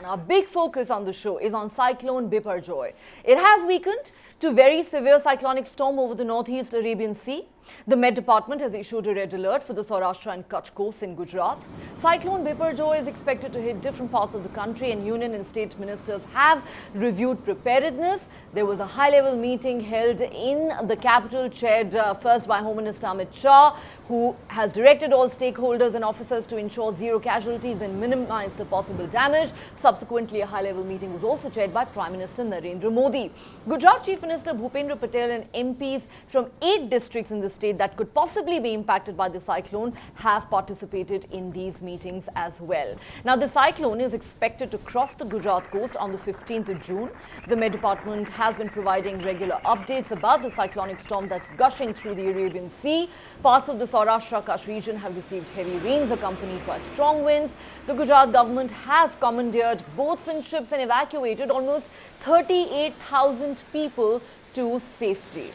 Our big focus on the show is on Cyclone Biparjoy. It has weakened to very severe cyclonic storm over the northeast Arabian Sea. The Met Department has issued a red alert for the Saurashtra and Kutch coast in Gujarat. Cyclone Biparjoy is expected to hit different parts of the country, and union and state ministers have reviewed preparedness. There was a high-level meeting held in the capital, chaired first by Home Minister Amit Shah, who has directed all stakeholders and officers to ensure zero casualties and minimize the possible damage. Subsequently, a high-level meeting was also chaired by Prime Minister Narendra Modi. Gujarat Chief Minister Bhupendra Patel and MPs from 8 districts in the state that could possibly be impacted by the cyclone have participated in these meetings as well. Now, the cyclone is expected to cross the Gujarat coast on the 15th of June. The Met Department has been providing regular updates about the cyclonic storm that's gushing through the Arabian Sea. Parts of the Saurashtra Kutch region have received heavy rains accompanied by strong winds. The Gujarat government has commandeered boats and ships and evacuated almost 38,000 people to safety.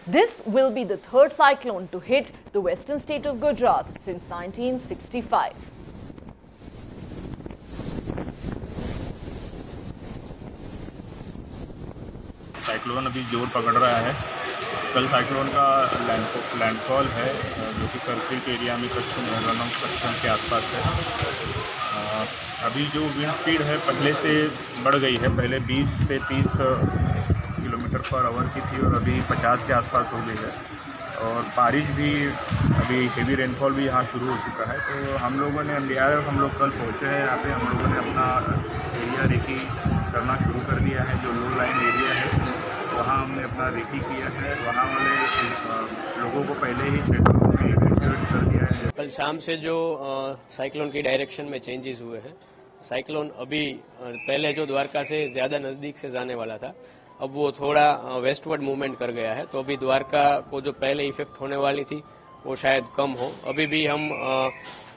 This will be the third cyclone to hit the western state of Gujarat since 1965. Cyclone अभी जोर पकड़ रहा है। कल cyclone का landfall है जो कि कर्फ्यू एरिया में कच्छ के आसपास है। अभी जो विंड स्पीड है पहले से बढ़ गई है। पहले 20 से 30 किलोमीटर पर आवर की थी और अभी 50 के आसपास हो गई है। और बारिश भी अभी हेवी रेनफॉल भी यहाँ शुरू हो चुका है। तो हम लोगों ने हम लोग कल पहुँचे हैं यहाँ पे। हम लोगों ने अपना एरिया रेकी करना शुरू कर दिया है। जो लो लाइन एरिया है वहाँ हमने अपना रेकी किया है। वहाँ वाले लोगों को पहले ही शेड्यूल में इवैक्यूएट कर दिया है। कल शाम से जो साइक्लोन की डायरेक्शन में चेंजेस हुए हैं, साइक्लोन अभी पहले जो द्वारका से ज़्यादा नज़दीक से जाने वाला था, अब वो थोड़ा वेस्टवर्ड मूवमेंट कर गया है। तो अभी द्वारका को जो पहले इफेक्ट होने वाली थी वो शायद कम हो। अभी भी हम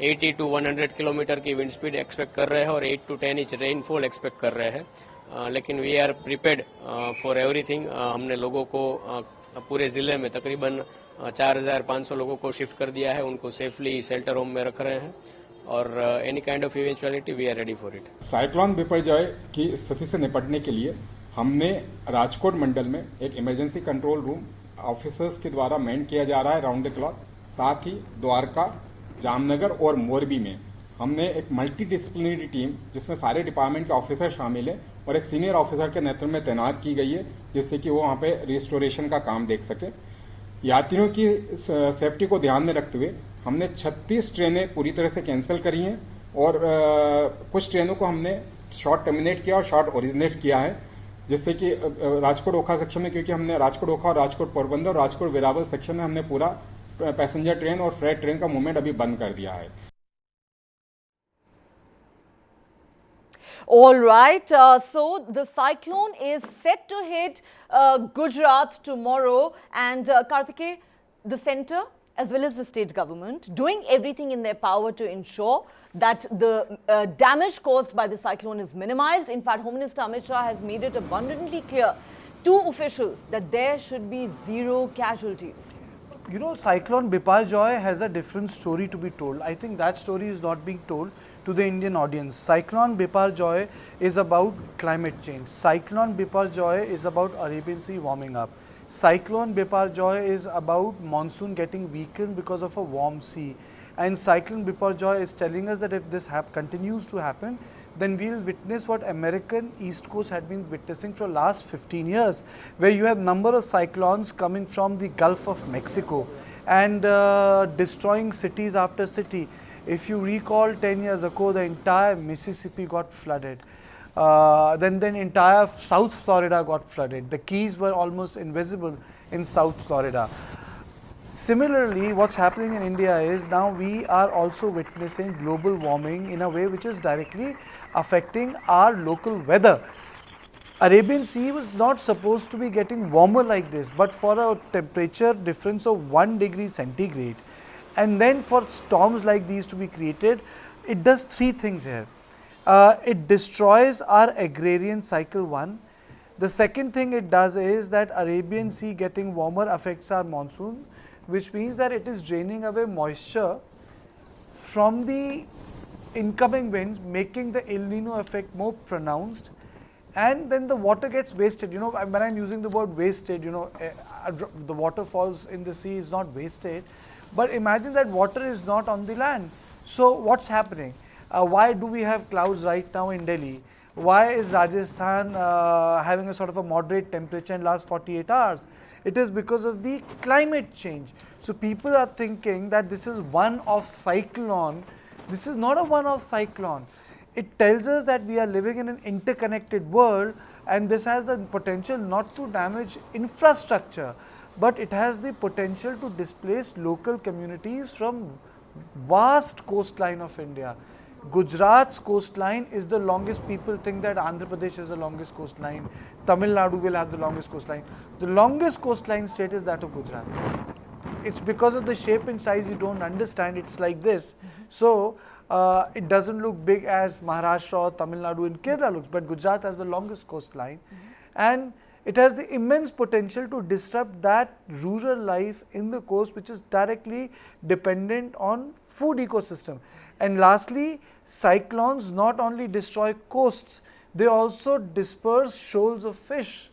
80 to 100 किलोमीटर की विंड स्पीड एक्सपेक्ट कर रहे हैं और 8 to 10 इंच रेनफॉल एक्सपेक्ट कर रहे हैं। लेकिन we are prepared for everything. हमने लोगों को पूरे ज़िले में तकरीबन 4,500 लोगों को शिफ्ट कर दिया है। उनको सेफली शेल्टर होम में रख रहे हैं और any kind of eventuality we are ready for it. Cyclone Biparjoy की स्थिति से निपटने के लिए हमने राजकोट मंडल में एक इमरजेंसी कंट्रोल रूम ऑफिसर्स के द्वारा मैन किया जा रहा है राउंड द क्लॉक। साथ ही द्वारका, जामनगर और मोरबी में हमने एक मल्टी डिसिप्लिनरी टीम जिसमें सारे डिपार्टमेंट के ऑफिसर शामिल हैं और एक सीनियर ऑफिसर के नेतृत्व में तैनात की गई है, जिससे कि वो वहाँ पे रिस्टोरेशन का काम देख सके। यात्रियों की सेफ्टी को ध्यान में रखते हुए हमने 36 ट्रेनें पूरी तरह से कैंसिल करी हैं और कुछ ट्रेनों को हमने शॉर्ट टर्मिनेट किया और शॉर्ट ओरिजिनेट किया है, जिससे कि राजकोट ओखा सेक्शन में, क्योंकि हमने राजकोट ओखा और राजकोट पोरबंदर और राजकोट वेरावल सेक्शन में हमने पूरा पैसेंजर ट्रेन और फ्रेट ट्रेन का मूवमेंट अभी बंद कर दिया है। All right, so the cyclone is set to hit Gujarat tomorrow, and Karthike, the centre as well as the state government doing everything in their power to ensure that the damage caused by the cyclone is minimized. In fact, Home Minister Amit Shah has made it abundantly clear to officials that there should be zero casualties. You know, Cyclone Biparjoy has a different story to be told. I think that story is not being told to the Indian audience. Cyclone Biparjoy is about climate change. Cyclone Biparjoy is about Arabian Sea warming up. Cyclone Biparjoy is about monsoon getting weakened because of a warm sea. And Cyclone Biparjoy is telling us that if this continues to happen, then we will witness what American East Coast had been witnessing for the last 15 years, where you have number of cyclones coming from the Gulf of Mexico and destroying cities after city. If you recall 10 years ago, the entire Mississippi got flooded. Then entire South Florida got flooded. The Keys were almost invisible in South Florida. Similarly, what's happening in India is now we are also witnessing global warming in a way which is directly affecting our local weather. Arabian Sea was not supposed to be getting warmer like this, but for a temperature difference of 1 degree centigrade, and then for storms like these to be created, it does 3 things here. It destroys our agrarian cycle 1. The second thing it does is that Arabian Sea getting warmer affects our monsoon, which means that it is draining away moisture from the incoming winds, making the El Nino effect more pronounced, and then the water gets wasted. You know, when I'm using the word wasted, you know, the water falls in the sea is not wasted, but imagine that water is not on the land. So what's happening? Why do we have clouds right now in Delhi? Why is Rajasthan having a sort of a moderate temperature in last 48 hours? It is because of the climate change. So people are thinking that this is one-off cyclone. This is not a one-off cyclone. It tells us that we are living in an interconnected world, and this has the potential not to damage infrastructure, but it has the potential to displace local communities from vast coastline of India. Gujarat's coastline is the longest. People think that Andhra Pradesh is the longest coastline. Tamil Nadu will have the longest coastline. The longest coastline state is that of Gujarat. It's because of the shape and size you don't understand. It's like this. So it doesn't look big as Maharashtra or Tamil Nadu and Kerala looks, but Gujarat has the longest coastline, and it has the immense potential to disrupt that rural life in the coast, which is directly dependent on food ecosystem. And lastly, cyclones not only destroy coasts, they also disperse shoals of fish.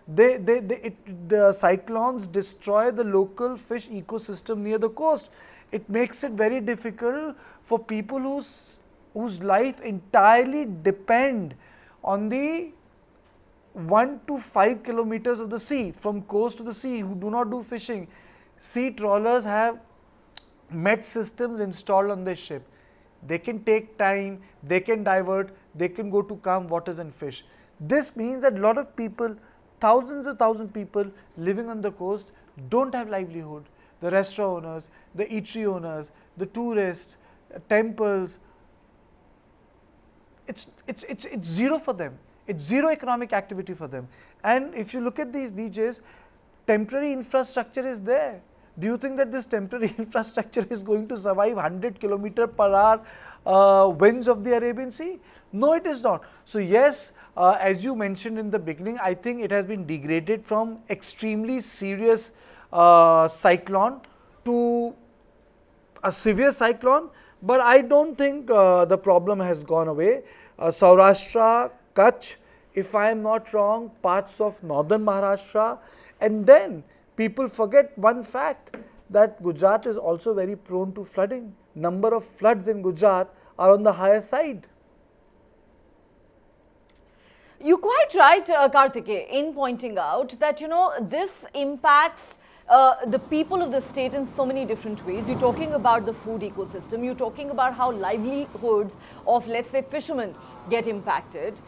The cyclones destroy the local fish ecosystem near the coast. It makes it very difficult for people whose life entirely depend on the 1 to 5 kilometers of the sea, from coast to the sea, who do not do fishing. Sea trawlers have met systems installed on their ship. They can take time, they can divert, they can go to calm waters and fish. This means that a lot of people, thousands of people living on the coast don't have livelihood. The restaurant owners, the eatery owners, the tourists, temples, it's zero for them. It's zero economic activity for them. And if you look at these beaches, temporary infrastructure is there. Do you think that this temporary infrastructure is going to survive 100 km/h winds of the Arabian Sea? No, it is not. So yes, as you mentioned in the beginning, I think it has been degraded from extremely serious cyclone to a severe cyclone, but I don't think the problem has gone away. Saurashtra, Kutch, if I am not wrong, parts of northern Maharashtra, and then people forget one fact, that Gujarat is also very prone to flooding. Number of floods in Gujarat are on the higher side. You're quite right, Karthikeya, in pointing out that, you know, this impacts the people of the state in so many different ways. You're talking about the food ecosystem, you're talking about how livelihoods of, let's say, fishermen get impacted.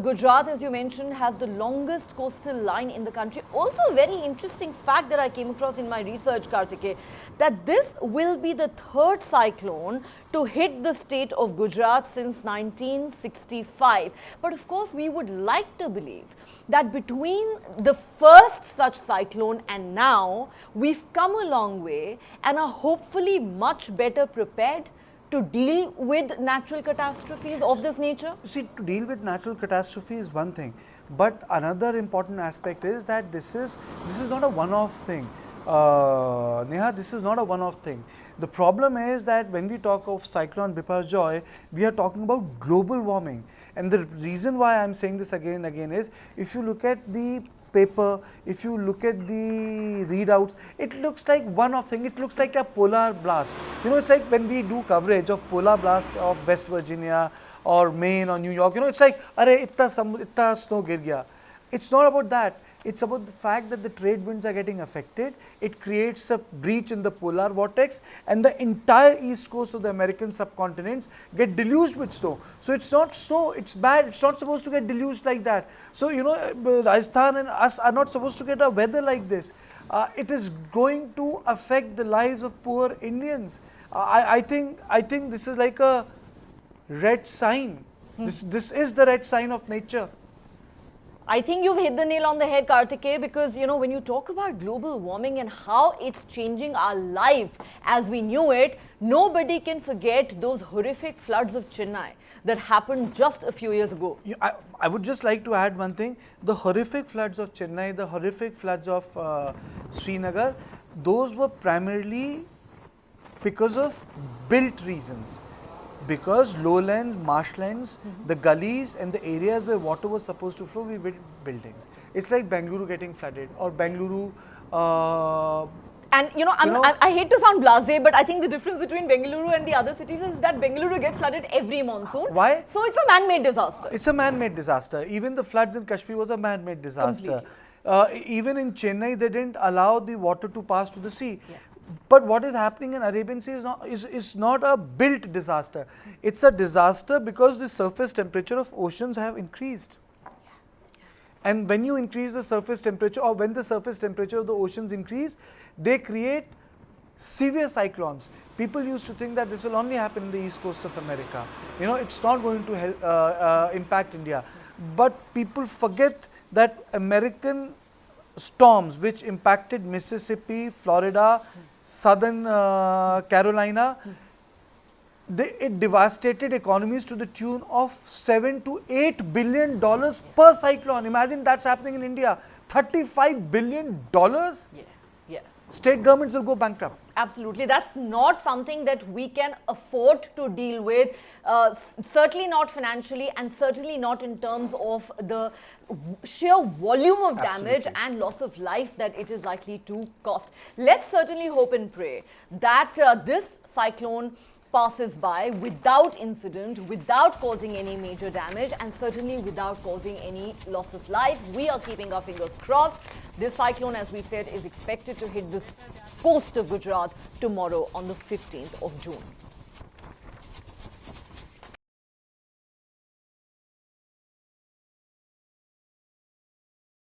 Gujarat, as you mentioned, has the longest coastal line in the country. Also, a very interesting fact that I came across in my research, Karthikeya, that this will be the third cyclone to hit the state of Gujarat since 1965. But of course, we would like to believe that between the first such cyclone and now, we've come a long way and are hopefully much better prepared to deal with natural catastrophes of this nature? See, to deal with natural catastrophe is one thing, but another important aspect is that this is not a one-off thing. Neha, this is not a one-off thing. The problem is that when we talk of Cyclone Biparjoy, we are talking about global warming. And the reason why I am saying this again and again is, if you look at the paper, if you look at the readouts, it looks like one-off thing. It looks like a polar blast. You know, it's like when we do coverage of polar blast of West Virginia or Maine or New York, you know, it's like, arey, itta snow gir gaya. It's not about that. It's about the fact that the trade winds are getting affected. It creates a breach in the polar vortex, and the entire east coast of the American subcontinents get deluged with snow. So it's not snow, it's bad. It's not supposed to get deluged like that. So, you know, Rajasthan and us are not supposed to get a weather like this. It is going to affect the lives of poor Indians. I think this is like a red sign. This is the red sign of nature. I think you've hit the nail on the head, Karthikeya, because, you know, when you talk about global warming and how it's changing our life as we knew it, nobody can forget those horrific floods of Chennai that happened just a few years ago. Yeah, I would just like to add one thing. The horrific floods of Chennai, the horrific floods of Srinagar, those were primarily because of built reasons. Because lowlands, marshlands, the gullies and the areas where water was supposed to flow, we built buildings. It's like Bengaluru getting flooded, or Bengaluru. And I hate to sound blasé, but I think the difference between Bengaluru and the other cities is that Bengaluru gets flooded every monsoon. Why? So it's a man-made disaster. It's a man-made disaster. Even the floods in Kashmir was a man-made disaster. Even in Chennai, they didn't allow the water to pass to the sea. Yeah. But what is happening in Arabian Sea is not a built disaster. It's a disaster because the surface temperature of oceans have increased. And when you increase the surface temperature, or when the surface temperature of the oceans increase, they create severe cyclones. People used to think that this will only happen in the east coast of America. It's not going to impact India. But people forget that American storms which impacted Mississippi, Florida, southern Carolina, it devastated economies to the tune of $7 to $8 billion per cyclone. Imagine that's happening in India. $35 billion? Yeah. State governments will go bankrupt. Absolutely. That's not something that we can afford to deal with, certainly not financially, and certainly not in terms of the sheer volume of damage and loss of life that it is likely to cost. Let's certainly hope and pray that this cyclone passes by without incident, without causing any major damage, and certainly without causing any loss of life. We are keeping our fingers crossed. This cyclone, as we said, is expected to hit the coast of Gujarat tomorrow on the 15th of June.